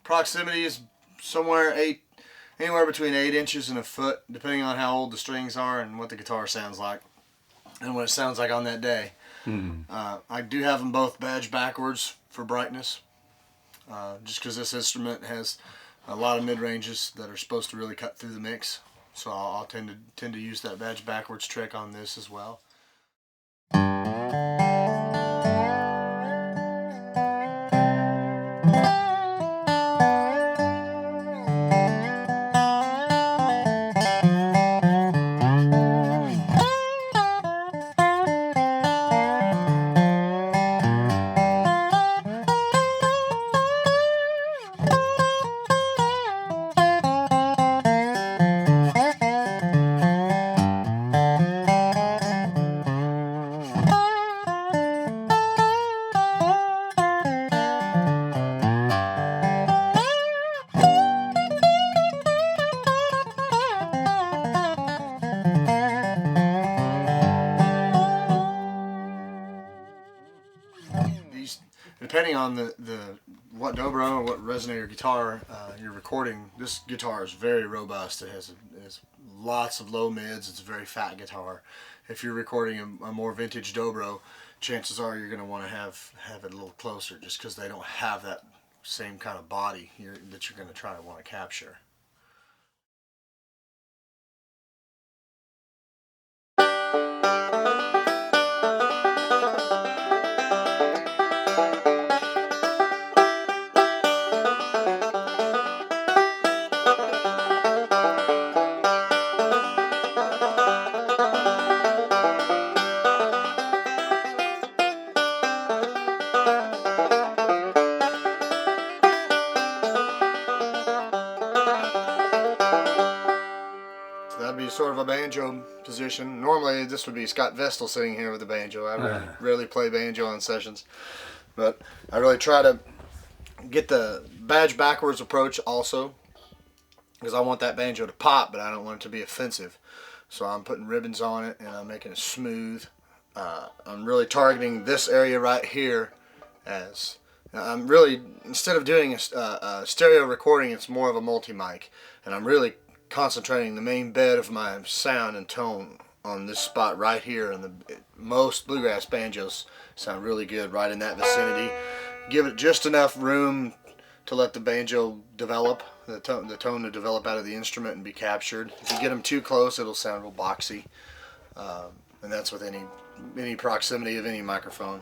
proximity is anywhere between 8 inches and a foot, depending on how old the strings are and what the guitar sounds like and what it sounds like on that day. I do have them both badged backwards for brightness, just because this instrument has a lot of mid-ranges that are supposed to really cut through the mix. So I'll tend to use that badge backwards trick on this as well. Depending on what dobro or what resonator guitar you're recording, this guitar is very robust. It has lots of low mids. It's a very fat guitar. If you're recording a more vintage dobro, chances are you're going to want to have it a little closer, just because they don't have that same kind of body that you're going to try to want to capture. That'd be sort of a banjo position. Normally this would be Scott Vestal sitting here with the banjo. I rarely play banjo on sessions, but I really try to get the badge backwards approach also, because I want that banjo to pop, but I don't want it to be offensive. So I'm putting ribbons on it and I'm making it smooth. I'm really targeting this area right here as I'm really, instead of doing a stereo recording, it's more of a multi-mic, and I'm really concentrating the main bed of my sound and tone on this spot right here. And most bluegrass banjos sound really good right in that vicinity. Give it just enough room to let the banjo develop, the tone to develop out of the instrument and be captured. If you get them too close, it'll sound real boxy, and that's with any proximity of any microphone.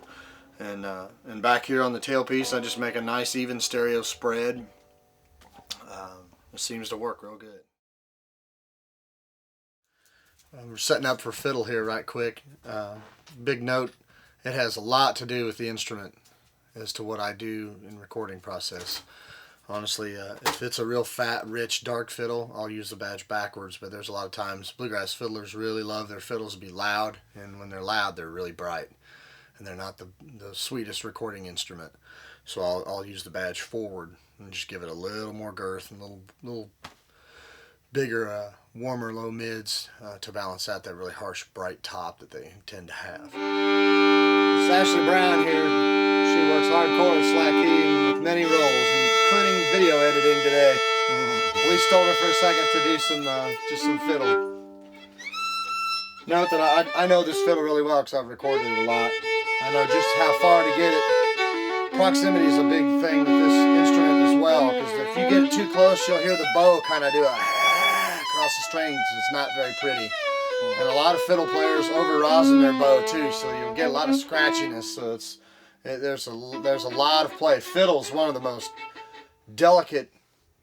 And back here on the tailpiece, I just make a nice even stereo spread. It seems to work real good. We're setting up for fiddle here right quick. Big note, it has a lot to do with the instrument as to what I do in recording process. Honestly, if it's a real fat, rich, dark fiddle, I'll use the badge backwards, but there's a lot of times bluegrass fiddlers really love their fiddles to be loud, and when they're loud, they're really bright, and they're not the sweetest recording instrument. So I'll use the badge forward and just give it a little more girth and a little bigger, warmer low mids to balance out that really harsh, bright top that they tend to have. It's Ashley Brown here. She works hardcore at slack key with many roles, including video editing today. We stole her for a second to do just some fiddle. Note that I know this fiddle really well because I've recorded it a lot. I know just how far to get it. Proximity is a big thing with this instrument as well, because if you get it too close, you'll hear the bow kind of do a across the strings. It's not very pretty. And a lot of fiddle players over rosin their bow too, so you'll get a lot of scratchiness. So there's a lot of play. Fiddle's one of the most delicate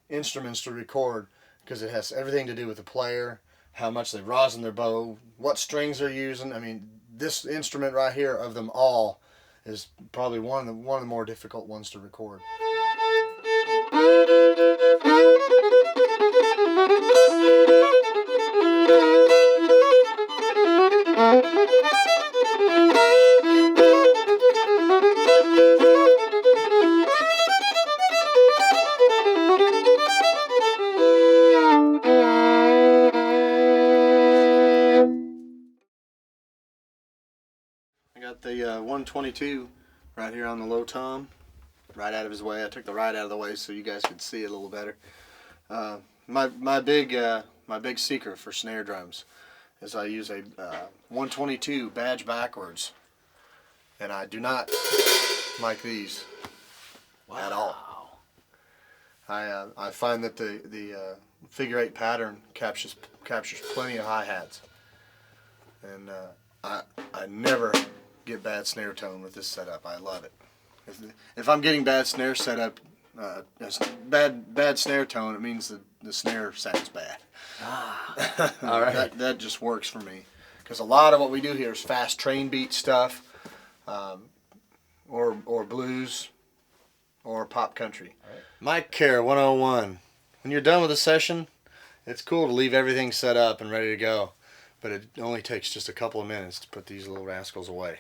instruments to record because it has everything to do with the player, how much they rosin their bow, what strings they're using. I mean, this instrument right here of them all is probably one of the more difficult ones to record. I got the 122 right here on the low tom. right out of his way. I took the right out of the way so you guys could see it a little better. My big secret for snare drums is I use a 122 badge backwards, and I do not like these at all. I find that the figure 8 pattern captures plenty of hi-hats, and I never get bad snare tone with this setup. I love it. If I'm getting bad snare setup, bad snare tone, it means the snare sounds bad. All right. That just works for me, because a lot of what we do here is fast train beat stuff, or blues, or pop country. Right. Mic Care 101. When you're done with a session, it's cool to leave everything set up and ready to go, but it only takes just a couple of minutes to put these little rascals away.